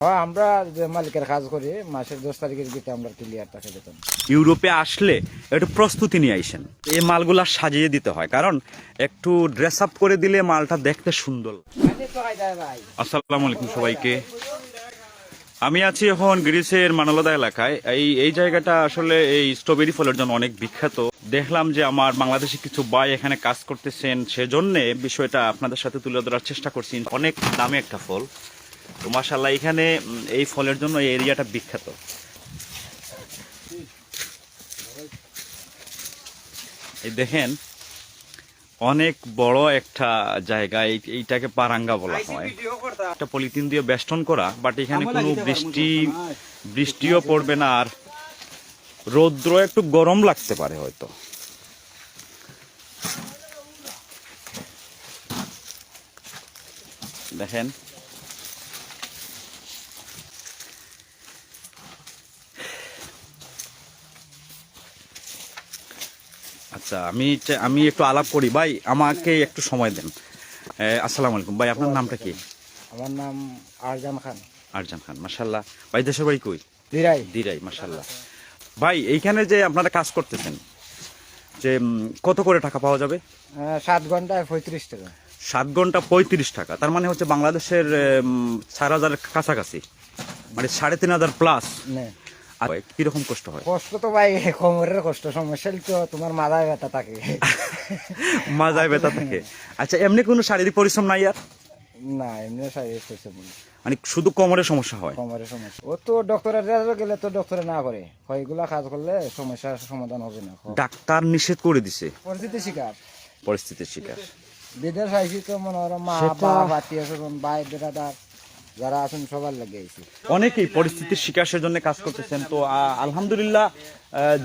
আমরা যে মালিকের কাজ করি মাসের 10 তারিখের ভিতরে আমরা ক্লিয়ার টাকা বেতন। ইউরোপে আসলে একটু প্রস্তুতি নিয়ে আইসেন, এই মালগুলা সাজিয়ে দিতে হয়, কারণ একটু ড্রেস আপ করে দিলে মালটা দেখতে সুন্দর। আসসালামু আলাইকুম সবাইকে। আমি আছি এখন গ্রিসের মানলদা এলাকায়। এই জায়গাটা আসলে এই স্ট্রবেরি ফলের জন্য অনেক বিখ্যাত। দেখলাম যে আমার বাংলাদেশি কিছু ভাই এখানে কাজ করতেছেন, সেজন্য বিষয়টা আপনাদের সাথে তুলে ধরার চেষ্টা করছি। অনেক দামি একটা ফল, তো মাশাআল্লাহ এখানে এই ফলের জন্য এই এরিয়াটা বিখ্যাত। এই দেখেন অনেক বড় একটা জায়গা, এইটাকে পারাঙ্গা বলা হয়। একটা পলিথিন দিয়ে বেষ্টন করা, বাট এখানে কোনো বৃষ্টিও পড়বে না, আর রৌদ্র একটু গরম লাগতে পারে হয়তো। দেখেন আচ্ছা, আমি একটু আলাপ করি। ভাই আমাকে একটু সময় দেন। আসসালামু আলাইকুম ভাই, আপনার নামটা কি? আমার নাম আরজান খান। আরজান খান, মাশাআল্লাহ। ভাই দেশের বাড়ি কই? দিরাই। মাশাআল্লাহ। ভাই এইখানে যে আপনারা কাজ করতেছেন, যে কত করে টাকা পাওয়া যাবে? 7 ঘন্টায় 35 টাকা। 7 ঘন্টা 35 টাকা, তার মানে হচ্ছে বাংলাদেশের 4,000 কাছাকাছি, মানে 3,500 প্লাস। কিরকম কষ্ট হয়? কষ্ট তো ভাই কোমরের কষ্ট, সমস্যা তো তোমার মাথায় ব্যথা থাকে। মাজায় ব্যথা থাকে। আচ্ছা, এমনি কোনো শারীরিক পরিশ্রম নাই আর? না, এমনি শারীরিক পরিশ্রম মানে শুধু কোমরের সমস্যা হয়? কোমরের সমস্যা। ও তো ডক্টরের গেলে তো ডক্টরে না করে, এগুলা কাজ করলে সমস্যার সমাধান হবে না। ডাক্তার নিষেধ করে দিছে। পরিস্থিতির শিকার। শিকার। বিদেশ আইসি তো মনে হয় মা বাপ আত্মীয় স্বজন ভাই বেড়াদার যারা আছেন সবার লাগে আইসি। অনেকেই পরিস্থিতির শিকার, জন্য কাজ করতেছেন। তো আলহামদুলিল্লাহ,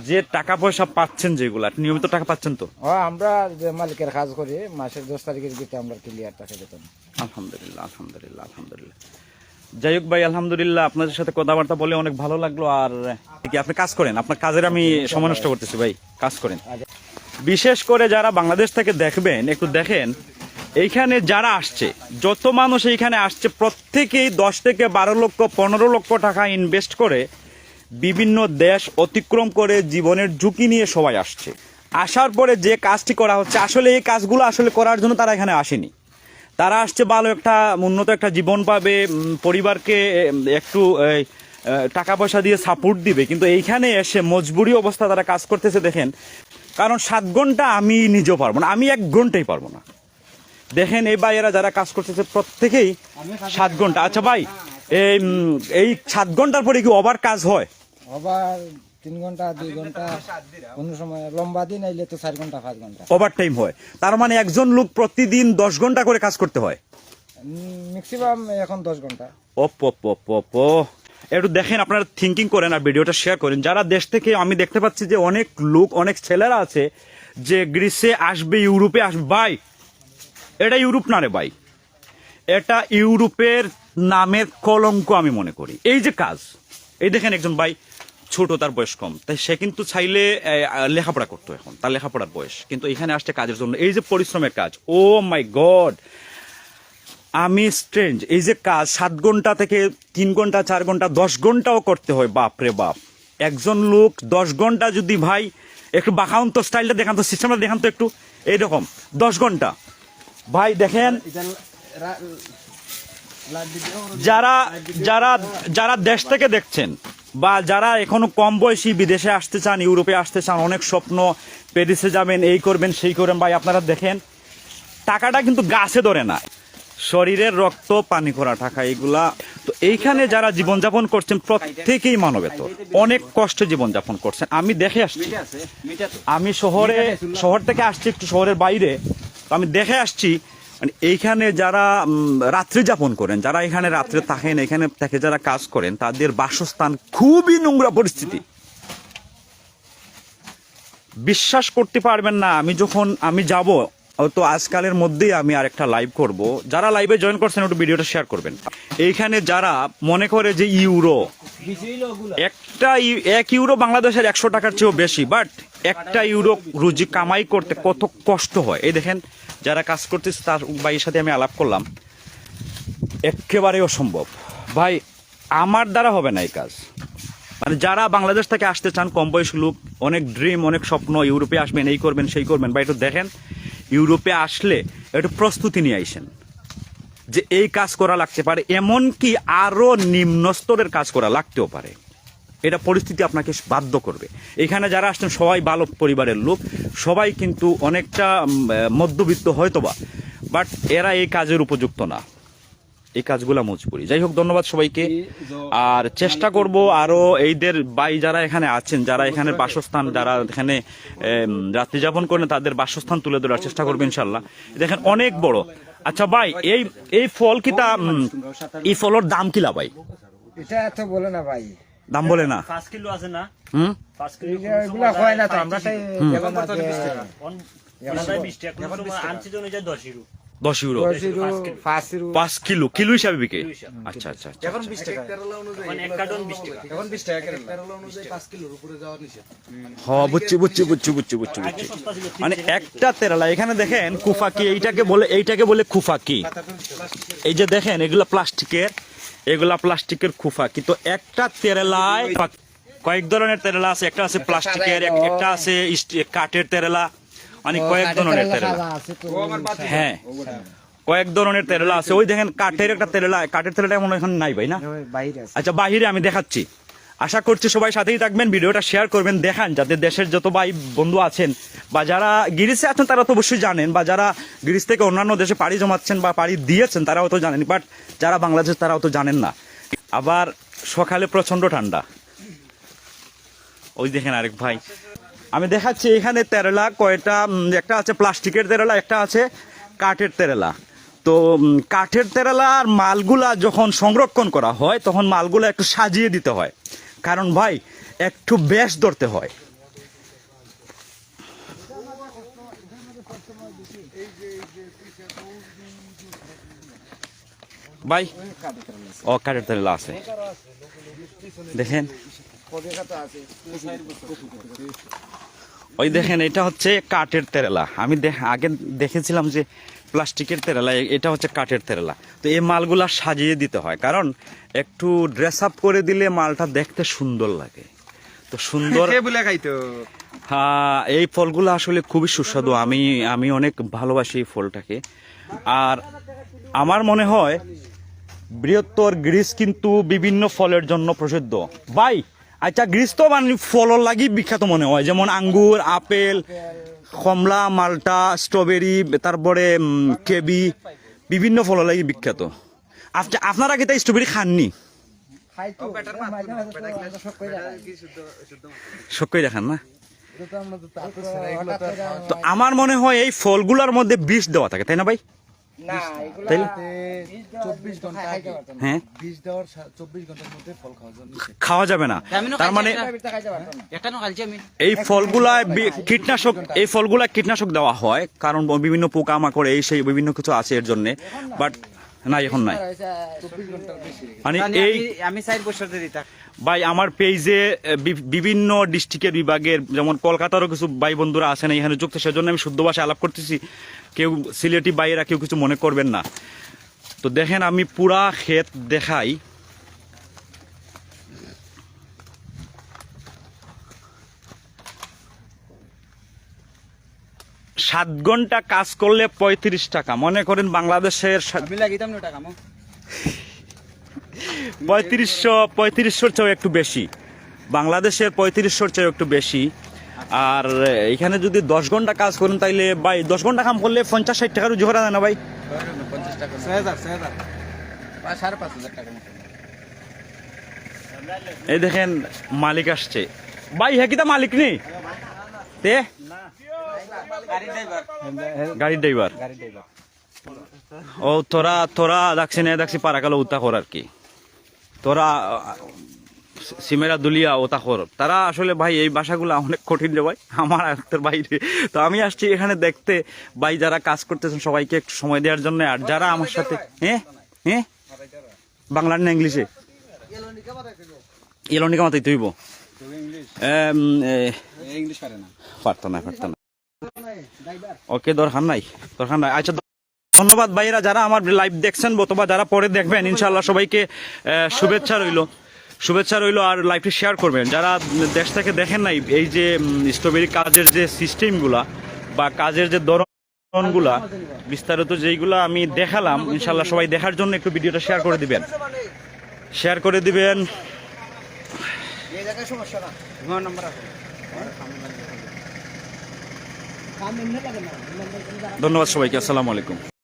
যে টাকা পয়সা পাচ্ছেন, যেগুলা নিয়মিত টাকা পাচ্ছেন তো? আমরা যে মালিকের কাজ করি মাসের 10 তারিখের ভিতরে আমরা ক্লিয়ার টাকা বেতন। আলহামদুলিল্লাহ। যাই হোক ভাই, আলহামদুলিল্লাহ আপনাদের সাথে কথাবার্তা বলে অনেক ভালো লাগলো। আর কি আপনি কাজ করেন? আপনার কাজের আমি সময় নষ্ট করতেছি ভাই, কাজ করেন। বিশেষ করে যারা বাংলাদেশ থেকে দেখবেন, একটু দেখেন এইখানে যারা আসছে, যত মানুষ এইখানে আসছে, প্রত্যেকেই 10 থেকে 12 লক্ষ 15 লক্ষ টাকা ইনভেস্ট করে বিভিন্ন দেশ অতিক্রম করে জীবনের ঝুঁকি নিয়ে সবাই আসছে। আসার পরে যে কাজটি করা হচ্ছে, আসলে এই কাজগুলো আসলে করার জন্য তারা এখানে আসেনি। তারা আসছে ভালো একটা উন্নত একটা জীবন পাবে, পরিবারকে একটু টাকা পয়সা দিয়ে সাপোর্ট দিবে, কিন্তু এইখানে এসে মজবুরি অবস্থা তারা কাজ করতেছে। দেখেন, কারণ 7 ঘন্টা আমি নিজেও পারবো না, আমি 1 ঘন্টাই পারবো না। দেখেন এই ভাইয়েরা যারা কাজ করতেছে প্রত্যেকেই 7 ঘন্টা। আচ্ছা ভাই, এই 7 ঘন্টার পরে কি ওভার কাজ হয়? ওভার 3 ঘন্টা 2 ঘন্টা, কোন সময় লম্বা দিন আইলে তো 4 ঘন্টা 5 ঘন্টা ওভার টাইম হয়। তার মানে একজন লোক প্রতিদিন 10 ঘন্টা করে কাজ করতে হয়? ম্যাক্সিমাম এখন 10 ঘন্টা। একটু দেখেন, আপনারা থিঙ্কিং করেন আর ভিডিওটা শেয়ার করেন। যারা দেশ থেকে, আমি দেখতে পাচ্ছি যে অনেক লোক, অনেক ছেলেরা আছে যে গ্রিসে আসবে, ইউরোপে আসবে। ভাই এটা ইউরোপ না রে ভাই, এটা ইউরোপের নামের কলঙ্ক আমি মনে করি। এই যে কাজ, এই দেখেন একজন ভাই ছোট, তার বয়স কম, তাই সে কিন্তু চাইলে লেখাপড়া করতো, এখন তার লেখাপড়ার বয়স, কিন্তু এখানে আসছে কাজের জন্য। এই যে পরিশ্রমের কাজ, ও মাই গড, আমি স্ট্রেঞ্জ। এই যে কাজ 7 ঘন্টা থেকে 3 ঘন্টা 4 ঘন্টা 10 ঘন্টাও করতে হয়। বাপ রে বাপ, একজন লোক 10 ঘন্টা যদি, ভাই একটু বাঁকাউন তো, স্টাইলটা দেখান তো, সিস্টেমটা দেখান তো একটু। এইরকম 10 ঘন্টা ভাই দেখেন। যারা যারা যারা দেশ থেকে দেখছেন, বা যারা এখনো কম বয়সী বিদেশে আসতে চান, ইউরোপে আসতে চান, অনেক স্বপ্ন, প্যারিসে যাবেন, এই করবেন সেই করবেন, ভাই আপনারা দেখেন টাকাটা কিন্তু গাছে ধরে না, শরীরের রক্ত পানি করা টাকা এগুলা। তো এইখানে যারা জীবনযাপন করছেন প্রত্যেকেই মানবেতর, অনেক কষ্টে জীবনযাপন করছেন। আমি দেখে আসছি, আমি শহর থেকে আসছি, একটু শহরের বাইরে, তো আমি দেখে আসছি মানে এইখানে যারা রাত্রি যাপন করেন, যারা এখানে রাত্রে থাকেন, এখানে থেকে যারা কাজ করেন, তাদের বাসস্থান খুবই নোংরা পরিস্থিতি। বিশ্বাস করতে পারবেন না, আমি যাব তো আজকালের মধ্যেই আমি আরেকটা লাইভ করব। যারা লাইভে জয়েন করছেন একটু ভিডিওটা শেয়ার করবেন। এইখানে যারা মনে করে যে ইউরো, 1 ইউরো বাংলাদেশের 100 টাকার চেয়েও বেশি, বাট 1 ইউরো রুজি কামাই করতে কত কষ্ট হয়। এই দেখেন যারা কাজ করতেছে, তার ভাইয়ের সাথে আমি আলাপ করলাম, একেবারে অসম্ভব। ভাই আমার দ্বারা হবে না এই কাজ। মানে যারা বাংলাদেশ থেকে আসতে চান, কম বয়স লোক, অনেক ড্রিম, অনেক স্বপ্ন, ইউরোপে আসবেন, এই করবেন সেই করবেন, বা একটু দেখেন ইউরোপে আসলে একটু প্রস্তুতি নিয়ে আইসেন যে এই কাজ করা লাগতে পারে, এমনকি আরো নিম্ন স্তরের কাজ করা লাগতেও পারে। এটা পরিস্থিতি আপনাকে বাধ্য করবে। এখানে যারা আসছেন সবাই ভালো পরিবারের লোক, সবাই কিন্তু অনেকটা মধ্যবিত্ত হয়তোবা, বাট এরা এই কাজের উপযুক্ত না, এই কাজগুলা মজবুরি। যাই হোক, ধন্যবাদ সবাইকে। আর চেষ্টা করব আরো এইদের ভাই যারা এখানে আছেন, যারা এখানে বাসস্থান, যারা এখানে রাত্রি যাপন করেন, তাদের বাসস্থান তুলে ধরার চেষ্টা করবো ইনশাল্লাহ। দেখেন অনেক বড়। আচ্ছা ভাই, এই ফল কি তা এই ফলের দাম কিলা ভাই? এটা এত বলে না ভাই, দাম বলে না। 5 কিলো আছে না? 5 কিলো এগুলা হয় না তো, আমরা তাই এখন 20 টাকা কোন সময় আনছি তো অনুযায়ী 10 ইউরো। 10 ইউরো 5 কিলো, কিলো হিসাবে বিকে। আচ্ছা আচ্ছা আচ্ছা। এখন 20 টাকা মানে এক কার্টন 20 টাকা। এখন 20 টাকা কেরালা অনুযায়ী 5 কিলোর উপরে যাওয়া নিষেধ। হ্যাঁ, বুঝছি। আগে সস্তা ছিল। মানে একটা তেরালা, এখানে দেখেন কুফাকি, এইটাকে বলে কুফাকি। এই যে দেখেন এগুলা প্লাস্টিকের কুফাকি। তো একটা তেরেলায় কয়েক ধরনের তেরেলা আছে, একটা আছে প্লাস্টিকের, একটা আছে কাঠের তেরেলা, মানে কয়েক ধরনের তেরেলা। হ্যাঁ, কয়েক ধরনের তেরেলা আছে। ওই দেখেন কাঠের একটা তেরেলা, কাঠের তেরেলা মনে হয় এখানে নাই ভাই না? বাইরে আছে। আচ্ছা, বাহিরে আমি দেখাচ্ছি। আশা করছি সবাই সাথেই থাকবেন, ভিডিওটা শেয়ার করবেন, দেখান যাতে দেশের যত ভাই বন্ধু আছেন বা যারা গ্রিসে আছেন তারা তো অবশ্যই জানেন, বা যারা গ্রিস থেকে অন্যান্য দেশে পাড়ি জমাচ্ছেন বা পাড়ি দিয়েছেন তারাও তো জানেন, বাট যারা বাংলাদেশ তারাও তো জানেন না। আবার সকালে প্রচন্ড ঠান্ডা। ওই দেখেন আরেক ভাই, আমি দেখাচ্ছি এখানে তেরেলা কয়টা, একটা আছে প্লাস্টিকের তেরেলা, একটা আছে কাঠের তেরেলা। তো কাঠের তেরেলার মালগুলা যখন সংরক্ষণ করা হয় তখন মালগুলা একটু সাজিয়ে দিতে হয়, কারণ ভাই একটু বেশ ধরতে হয়। ভাই ও কাঠের তেরেলা আছে, দেখেন ওই দেখেন, এটা হচ্ছে কাঠের তেরেলা। আমি আগে দেখেছিলাম যে প্লাস্টিকের তেরেলা, এটা হচ্ছে কাঠের তেরেলা। তো এই মালগুলা সাজিয়ে দিতে হয়, কারণ একটু ড্রেস আপ করে দিলে মালটা দেখতে সুন্দর লাগে। তো সুন্দর হ্যাঁ, এই ফলগুলো আসলে খুবই সুস্বাদু। আমি অনেক ভালোবাসি এই ফলটাকে। আর আমার মনে হয় বৃহত্তর গ্রিস কিন্তু বিভিন্ন ফলের জন্য প্রসিদ্ধ ভাই। আচ্ছা, গ্রিস তো মানে ফলর লাগি বিখ্যাত মনে হয়, যেমন আঙ্গুর, আপেল, কমলা, মাল্টা, স্ট্রবেরি, তারপরে কেবি, বিভিন্ন ফলের লাগি বিখ্যাত। আপনারা কি তাই স্ট্রবেরি খাননি? শক্কই দেখান না? তো আমার মনে হয় এই ফলগুলোর মধ্যে বিষ দেওয়া থাকে, তাই না ভাই? তাইলে 24 ঘন্টা হ্যাঁ, বীজ দেওয়ার 24 ঘন্টার মধ্যে ফল খাওয়া যাবে না। তার মানে এই ফলগুলা কীটনাশক দেওয়া হয়, কারণ বিভিন্ন পোকামাকড় এই সেই বিভিন্ন কিছু আছে এর জন্য। বাট না, এখন নাই। মানে আমি 4 বছর ধরে ভাই আমার পেজে বিভিন্ন ডিস্ট্রিক্টের বিভাগের, যেমন কলকাতারও কিছু ভাই বন্ধুরা আছেন এখানে যুক্ত, সেজন্য আমি শুদ্ধ ভাষায় আলাপ করতেছি, কেউ সিলেটি ভাইয়েরা কেউ কিছু মনে করবেন না। তো দেখেন আমি পুরা ক্ষেত দেখাই। সাত ঘন্টা কাজ করলে 35 টাকা। মনে করেন বাংলাদেশের 3500 চেয়েও একটু বেশি, বাংলাদেশের 3500 চেয়েও একটু বেশি। আর এখানে যদি 10 ঘন্টা কাজ করেন তাইলে ভাই 10 ঘন্টা কাম করলে 50-60 টাকা রুজি করা যায় না ভাই? 50 টাকা 6000 5,500 টাকা। এই দেখেন মালিক আসছে ভাই। হ্যাঁ, কিতা মালিক নেই তে গাড়ির ড্রাইভার। ও তোরা দেখছি পারাকালো উত্তা কর আর কি, তোরা সিমেরা দুলিয়া ওতা কর। তারা আসলে ভাই এই ভাষাগুলো অনেক কঠিন রে ভাই, আমার আয়ত্তের বাইরে। তো আমি আসছি এখানে দেখতে ভাই যারা কাজ করতেছেন সবাইকে একটু সময় দেওয়ার জন্য। আর যারা আমার সাথে বাংলা না ইংলিশে এলোনিকা মাতাই তুইব পারতো না। ওকে, দরকার নাই। আচ্ছা ধন্যবাদ ভাইয়েরা, যারা আমার লাইভ দেখছেন অথবা যারা পরে দেখবেন, ইনশাআল্লাহ সবাইকে শুভেচ্ছা রইল আর লাইভটি শেয়ার করবেন। যারা দেশ থেকে দেখেন নাই এই যে স্ট্রবেরি কাজের যে সিস্টেমগুলা বা কাজের যে ধরনগুলা বিস্তারিত যেইগুলা আমি দেখালাম, ইনশাআল্লাহ সবাই দেখার জন্য একটু ভিডিওটা শেয়ার করে দিবেন। ধন্যবাদ সবাইকে, আসসালামু আলাইকুম।